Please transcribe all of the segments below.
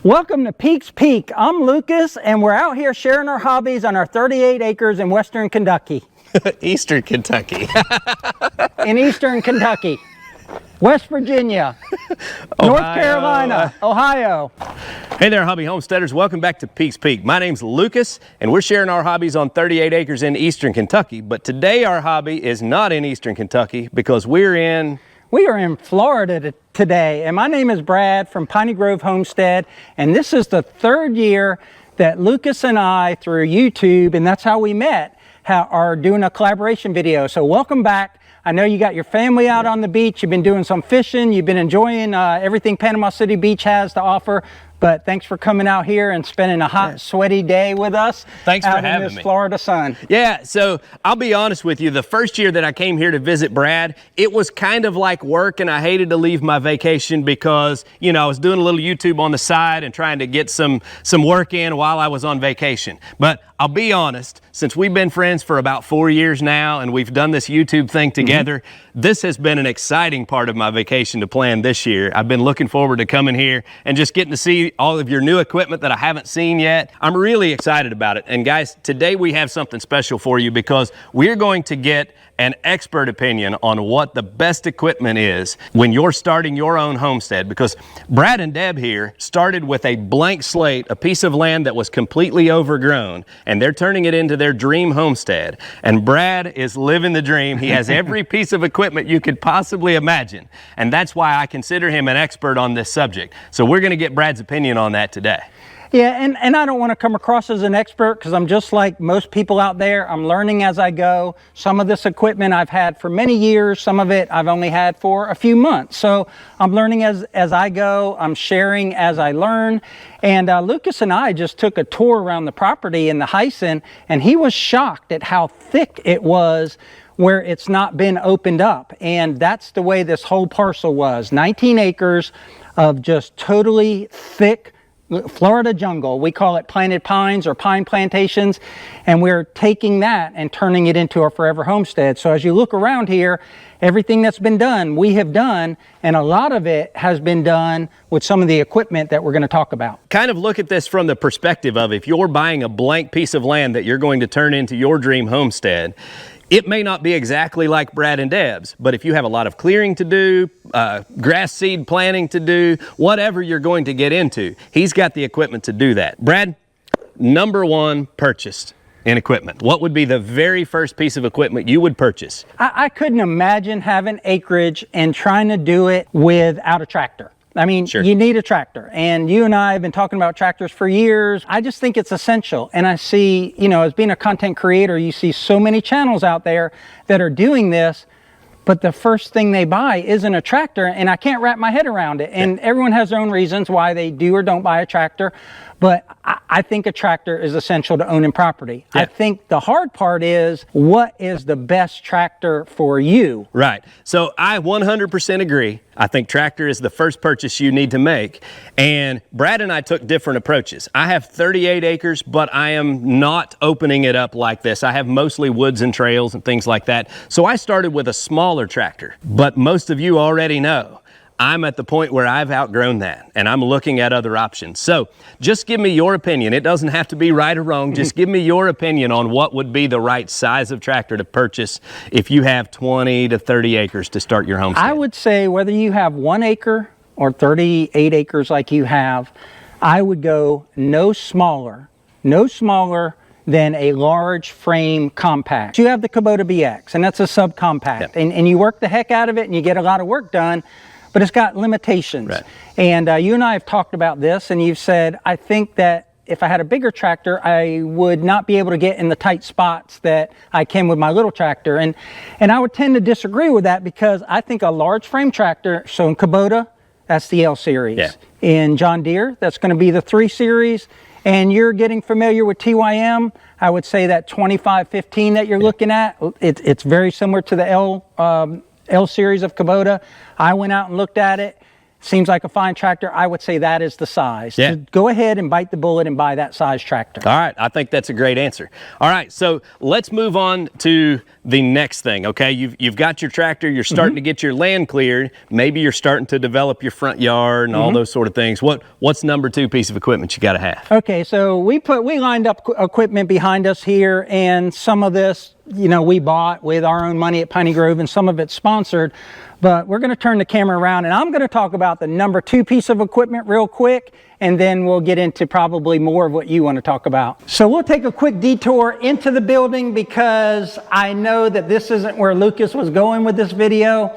Welcome to Peaks Peak. I'm Lucas, and we're out here sharing our hobbies on our 38 acres in Western Kentucky. Eastern Kentucky. In Eastern Kentucky. West Virginia. North Carolina. Ohio. Hey there, hobby homesteaders. Welcome back to Peaks Peak. My name's Lucas, and we're sharing our hobbies on 38 acres in Eastern Kentucky. But today our hobby is not in Eastern Kentucky because we are in Florida today, and my name is Brad from Piney Grove Homestead, and this is the third year that Lucas and I, through YouTube, and that's how we met, are doing a collaboration video. So welcome back. I know you got your family out on the beach. You've been doing some fishing. You've been enjoying everything Panama City Beach has to offer. But thanks for coming out here and spending a hot, sweaty day with us. Thanks for having me. Out in this Florida sun. Yeah, so I'll be honest with you. The first year that I came here to visit Brad, it was kind of like work, and I hated to leave my vacation because, you know, I was doing a little YouTube on the side and trying to get some work in while I was on vacation. But I'll be honest, since we've been friends for about 4 years now and we've done this YouTube thing together, this has been an exciting part of my vacation to plan this year. I've been looking forward to coming here and just getting to see all of your new equipment that I haven't seen yet. I'm really excited about it. And guys, today we have something special for you because we're going to get an expert opinion on what the best equipment is when you're starting your own homestead, because Brad and Deb here started with a blank slate, a piece of land that was completely overgrown, and they're turning it into their dream homestead. And Brad is living the dream. He has every piece of equipment you could possibly imagine, and that's why I consider him an expert on this subject. So we're going to get Brad's opinion on that today. Yeah, and I don't want to come across as an expert because I'm just like most people out there. I'm learning as I go. Some of this equipment I've had for many years. Some of it I've only had for a few months. So I'm learning as I go. I'm sharing as I learn. And Lucas and I just took a tour around the property in the Hyson, and he was shocked at how thick it was where it's not been opened up. And that's the way this whole parcel was. 19 acres of just totally thick Florida jungle. We call it planted pines or pine plantations, and we're taking that and turning it into a forever homestead. So as you look around here, everything that's been done, we have done, and a lot of it has been done with some of the equipment that we're going to talk about. Kind of look at this from the perspective of if you're buying a blank piece of land that you're going to turn into your dream homestead. It may not be exactly like Brad and Deb's, but if you have a lot of clearing to do, grass seed planting to do, whatever you're going to get into, he's got the equipment to do that. Brad, number one purchased in equipment. What would be the very first piece of equipment you would purchase? I couldn't imagine having acreage and trying to do it without a tractor. I mean, sure. You need a tractor, and you and I have been talking about tractors for years. I just think it's essential, and I see, you know, as being a content creator, you see so many channels out there that are doing this, but the first thing they buy isn't a tractor, and I can't wrap my head around it. And everyone has their own reasons why they do or don't buy a tractor, but I think a tractor is essential to owning property. Yeah. I think the hard part is, what is the best tractor for you? Right. So I 100% agree. I think tractor is the first purchase you need to make. And Brad and I took different approaches. I have 38 acres, but I am not opening it up like this. I have mostly woods and trails and things like that. So I started with a smaller tractor, but most of you already know I'm at the point where I've outgrown that and I'm looking at other options. So just give me your opinion. It doesn't have to be right or wrong. Just give me your opinion on what would be the right size of tractor to purchase if you have 20 to 30 acres to start your homestead. I would say whether you have 1 acre or 38 acres like you have, I would go no smaller than a large frame compact. You have the Kubota BX, and that's a subcompact, and you work the heck out of it and you get a lot of work done, but it's got limitations. Right. And you and I have talked about this, and you've said, I think that if I had a bigger tractor, I would not be able to get in the tight spots that I can with my little tractor. And I would tend to disagree with that because I think a large frame tractor, so in Kubota, that's the L series. Yeah. In John Deere, that's going to be the 3 series. And you're getting familiar with TYM, I would say that 2515 that you're looking at, it's very similar to the L series of Kubota. I went out and looked at it. seems like a fine tractor. I would say that is the size. Yeah. So go ahead and bite the bullet and buy that size tractor. All right, I think that's a great answer. All right, so let's move on to the next thing, okay? You've got your tractor, you're starting to get your land cleared, maybe you're starting to develop your front yard and all those sort of things. What's number 2 piece of equipment you gotta have? Okay, so we lined up equipment behind us here, and some of this, you know, we bought with our own money at Piney Grove, and some of it's sponsored. But we're gonna turn the camera around, and I'm gonna talk about the number 2 piece of equipment real quick, and then we'll get into probably more of what you want to talk about. So we'll take a quick detour into the building because I know that this isn't where Lucas was going with this video.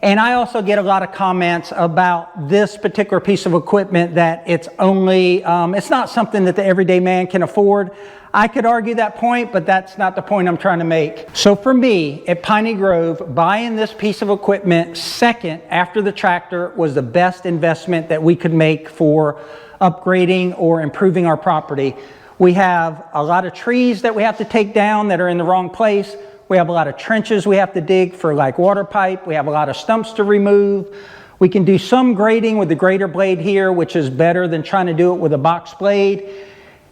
And I also get a lot of comments about this particular piece of equipment that it's only, it's not something that the everyday man can afford. I could argue that point, but that's not the point I'm trying to make. So for me, at Piney Grove, buying this piece of equipment second after the tractor was the best investment that we could make for upgrading or improving our property. We have a lot of trees that we have to take down that are in the wrong place. We have a lot of trenches we have to dig for like water pipe. We have a lot of stumps to remove. We can do some grading with the grader blade here, which is better than trying to do it with a box blade.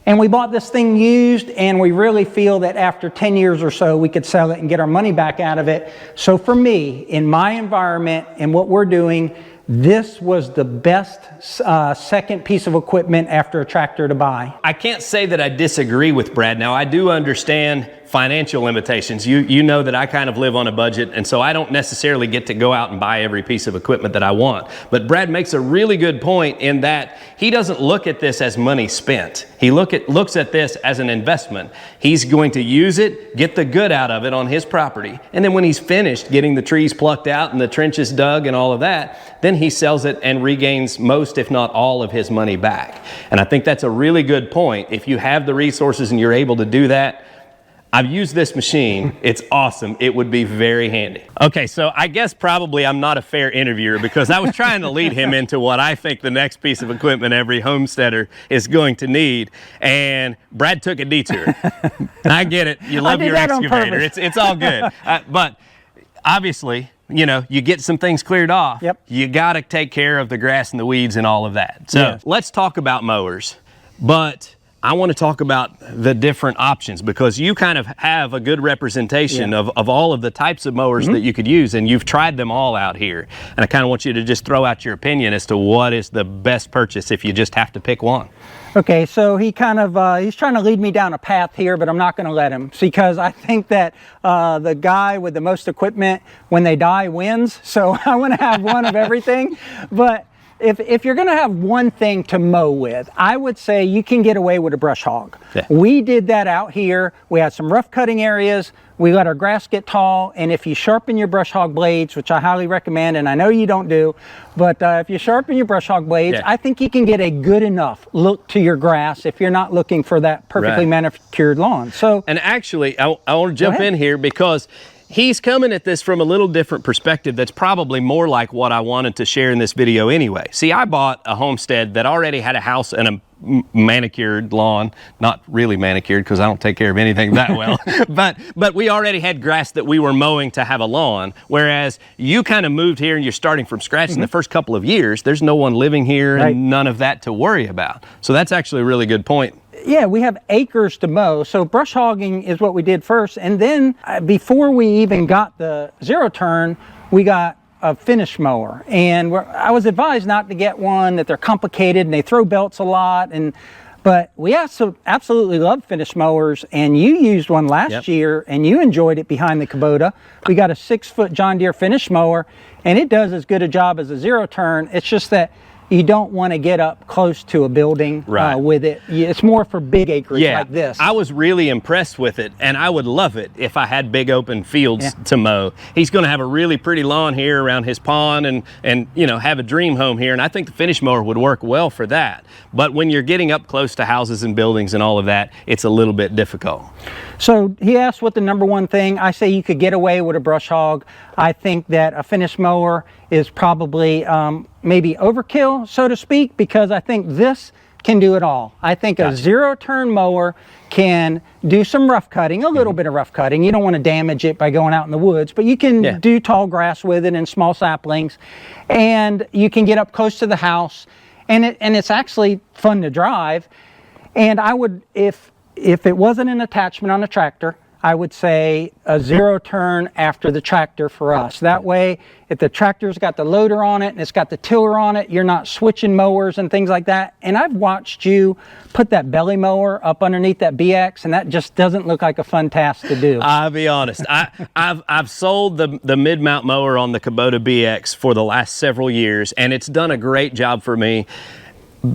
And we bought this thing used, and we really feel that after 10 years or so, we could sell it and get our money back out of it. So for me, in my environment and what we're doing, this was the best second piece of equipment after a tractor to buy. I can't say that I disagree with Brad. Now, I do understand financial limitations. You know that I kind of live on a budget, and so I don't necessarily get to go out and buy every piece of equipment that I want. But Brad makes a really good point in that he doesn't look at this as money spent. He looks at this as an investment. He's going to use it, get the good out of it on his property, and then when he's finished getting the trees plucked out and the trenches dug and all of that, then he sells it and regains most, if not all, of his money back. And I think that's a really good point. If you have the resources and you're able to do that, I've used this machine. It's awesome. It would be very handy. Okay, so I guess probably I'm not a fair interviewer because I was trying to lead him into what I think the next piece of equipment every homesteader is going to need, and Brad took a detour. I get it. You love your excavator. It's all good. But obviously, you know, you get some things cleared off. Yep. You got to take care of the grass and the weeds and all of that. So let's talk about mowers. But I want to talk about the different options because you kind of have a good representation of all of the types of mowers that you could use, and you've tried them all out here. And I kind of want you to just throw out your opinion as to what is the best purchase if you just have to pick one. Okay, so he kind of, he's trying to lead me down a path here, but I'm not going to let him because I think that the guy with the most equipment, when they die, wins. So I want to have one of everything. But if you're going to have one thing to mow with, I would say you can get away with a brush hog. Yeah. We did that out here. We had some rough cutting areas. We let our grass get tall, and if you sharpen your brush hog blades, which I highly recommend, and I know you don't do, but if you sharpen your brush hog blades, I think you can get a good enough look to your grass if you're not looking for that perfectly manicured lawn. So, and actually, I want to jump in here because he's coming at this from a little different perspective that's probably more like what I wanted to share in this video anyway. See, I bought a homestead that already had a house and a manicured lawn, not really manicured because I don't take care of anything that well, but we already had grass that we were mowing to have a lawn, whereas you kind of moved here and you're starting from scratch in the first couple of years. There's no one living here and none of that to worry about. So that's actually a really good point. Yeah, we have acres to mow, so brush hogging is what we did first, and then before we even got the zero turn, we got a finish mower, and I was advised not to get one, that they're complicated and they throw belts a lot, but we also absolutely love finish mowers, and you used one last year and you enjoyed it behind the Kubota. We got a 6-foot John Deere finish mower, and it does as good a job as a zero turn. It's just that you don't want to get up close to a building with it. It's more for big acreage like this. I was really impressed with it, and I would love it if I had big open fields to mow. He's going to have a really pretty lawn here around his pond and you know, have a dream home here, and I think the finish mower would work well for that. But when you're getting up close to houses and buildings and all of that, it's a little bit difficult. So he asked what the number one thing. I say you could get away with a brush hog. I think that a finish mower is probably maybe overkill, so to speak, because I think this can do it all. I think a zero-turn mower can do some rough cutting, a little bit of rough cutting. You don't want to damage it by going out in the woods, but you can do tall grass with it and small saplings, and you can get up close to the house, and it's actually fun to drive. And I would, if it wasn't an attachment on a tractor, I would say a zero turn after the tractor for us. That way, if the tractor's got the loader on it and it's got the tiller on it, you're not switching mowers and things like that. And I've watched you put that belly mower up underneath that BX, and that just doesn't look like a fun task to do. I'll be honest. I've sold the mid-mount mower on the Kubota BX for the last several years, and it's done a great job for me.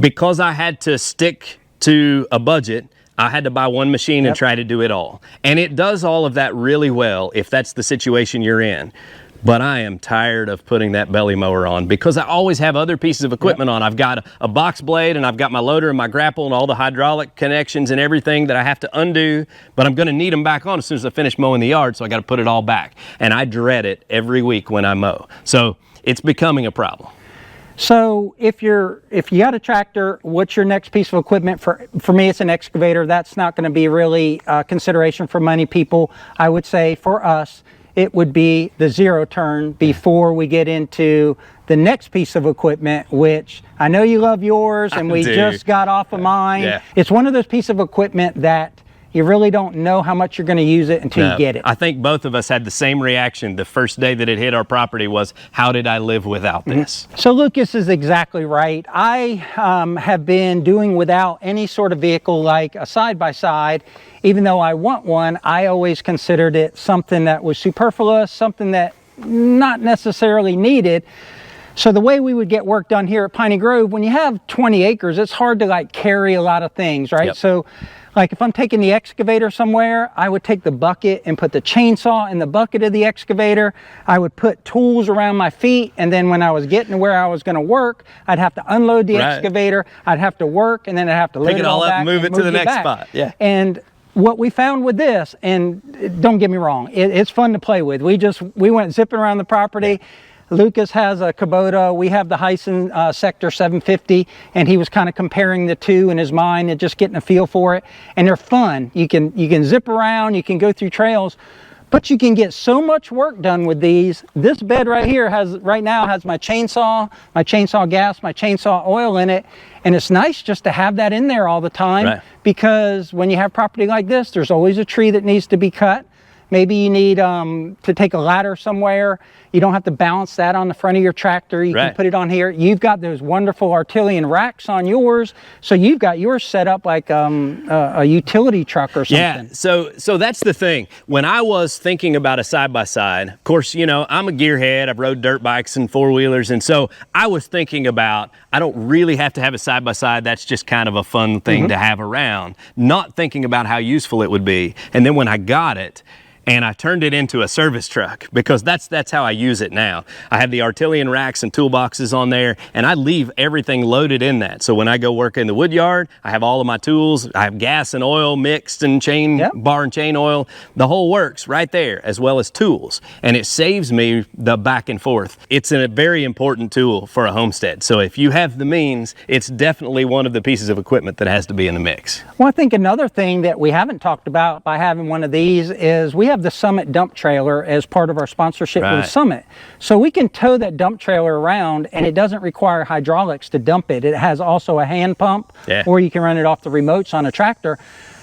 Because I had to stick to a budget, I had to buy one machine and try to do it all. And it does all of that really well if that's the situation you're in. But I am tired of putting that belly mower on because I always have other pieces of equipment on. I've got a box blade, and I've got my loader and my grapple and all the hydraulic connections and everything that I have to undo, but I'm gonna need them back on as soon as I finish mowing the yard, so I gotta put it all back. And I dread it every week when I mow. So it's becoming a problem. So if you got a tractor, what's your next piece of equipment? For me, it's an excavator. That's not going to be really a consideration for many people. I would say for us, it would be the zero turn before we get into the next piece of equipment, which I know you love yours, and we just got off of mine. Yeah. It's one of those pieces of equipment that you really don't know how much you're going to use it until you get it. I think both of us had the same reaction the first day that it hit our property was, how did I live without this? So Lucas is exactly right. I have been doing without any sort of vehicle like a side-by-side. Even though I want one, I always considered it something that was superfluous, something that not necessarily needed. So the way we would get work done here at Piney Grove, when you have 20 acres, it's hard to like carry a lot of things, right? So like if I'm taking the excavator somewhere, I would take the bucket and put the chainsaw in the bucket of the excavator. I would put tools around my feet, and then when I was getting to where I was going to work, I'd have to unload the excavator, I'd have to work, and then I'd have to load it all up back and move it to the next spot. Yeah. And what we found with this, and don't get me wrong, it's fun to play with. We went zipping around the property. Lucas has a Kubota. We have the Hyson Sector 750, and he was kind of comparing the two in his mind and just getting a feel for it. And they're fun. You can zip around, you can go through trails, but you can get so much work done with these. This bed right here right now has my chainsaw gas, my chainsaw oil in it, and it's nice just to have that in there all the time because when you have property like this, there's always a tree that needs to be cut. Maybe you need to take a ladder somewhere. You don't have to balance that on the front of your tractor. You can put it on here. You've got those wonderful Artilian racks on yours. So you've got yours set up like a utility truck or something. Yeah, so that's the thing. When I was thinking about a side-by-side, of course, you know, I'm a gearhead. I've rode dirt bikes and four-wheelers. And so I was thinking about, I don't really have to have a side-by-side. That's just kind of a fun thing to have around. Not thinking about how useful it would be. And then when I got it, and I turned it into a service truck because that's how I use it now. I have the Artilian racks and toolboxes on there, and I leave everything loaded in that. So when I go work in the wood yard, I have all of my tools. I have gas and oil mixed and bar and chain oil. The whole works right there, as well as tools. And it saves me the back and forth. It's a very important tool for a homestead. So if you have the means, it's definitely one of the pieces of equipment that has to be in the mix. Well, I think another thing that we haven't talked about by having one of these is we have the Summit dump trailer as part of our sponsorship with Summit. So we can tow that dump trailer around, and it doesn't require hydraulics to dump it. It has also a hand pump, or you can run it off the remotes on a tractor.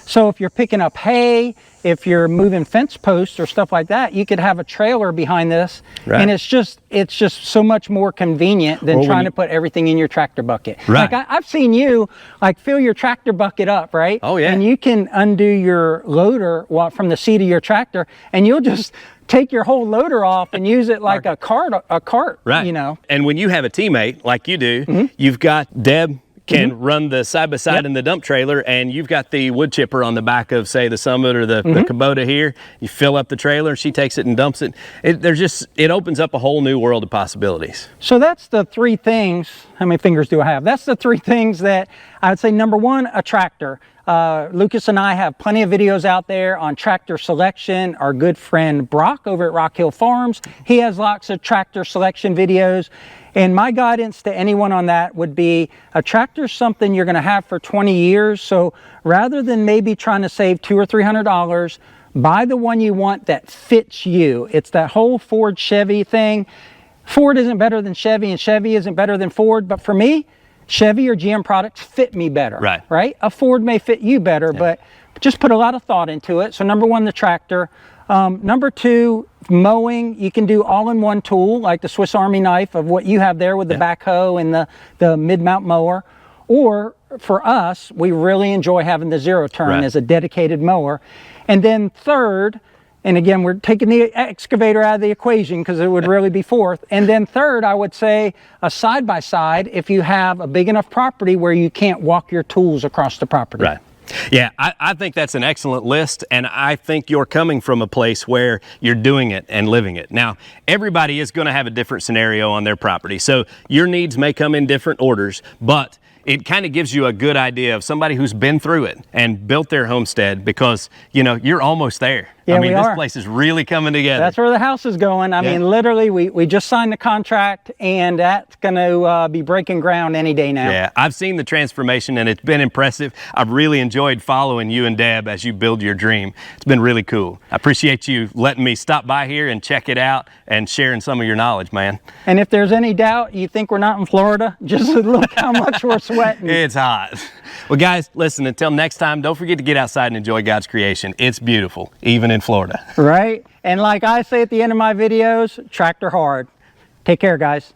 So if you're picking up hay, if you're moving fence posts or stuff like that, you could have a trailer behind this, and it's just so much more convenient than trying to put everything in your tractor bucket. Like I've seen you like fill your tractor bucket up, right? Oh yeah. And you can undo your loader from the seat of your tractor, and you'll just take your whole loader off and use it like a cart, you know. And when you have a teammate like you do, you've got Deb can run the side-by-side in the dump trailer, and you've got the wood chipper on the back of, say, the Summit or the Kubota here. You fill up the trailer, she takes it and dumps it. It opens up a whole new world of possibilities. So that's the three things. How many fingers do I have? That's the three things that I would say. Number one, a tractor. Lucas and I have plenty of videos out there on tractor selection. Our good friend Brock over at Rock Hill Farms, he has lots of tractor selection videos. And my guidance to anyone on that would be a tractor's something you're going to have for 20 years. So rather than maybe trying to save $200 or $300, buy the one you want that fits you. It's that whole Ford Chevy thing. Ford isn't better than Chevy and Chevy isn't better than Ford, but for me, Chevy or GM products fit me better. Right? A Ford may fit you better, but just put a lot of thought into it. So number one, the tractor. Number two, mowing. You can do all-in-one tool like the Swiss Army knife of what you have there with the backhoe and the mid-mount mower. Or for us, we really enjoy having the zero turn as a dedicated mower. And then third, and again, we're taking the excavator out of the equation because it would really be fourth. And then third, I would say a side-by-side if you have a big enough property where you can't walk your tools across the property. Yeah, I think that's an excellent list, and I think you're coming from a place where you're doing it and living it. Now, everybody is going to have a different scenario on their property, so your needs may come in different orders, but it kind of gives you a good idea of somebody who's been through it and built their homestead, because, you know, you're almost there. Yeah, I mean, we this are. place is really coming together. That's where the house is going. I mean, literally, we just signed the contract, and that's going to be breaking ground any day now. Yeah, I've seen the transformation, and it's been impressive. I've really enjoyed following you and Deb as you build your dream. It's been really cool. I appreciate you letting me stop by here and check it out and sharing some of your knowledge, man. And if there's any doubt you think we're not in Florida, just look how much we're sweating. It's hot. Well, guys, listen, until next time, don't forget to get outside and enjoy God's creation. It's beautiful, even in Florida. Right? And like I say at the end of my videos, tractor hard. Take care, guys.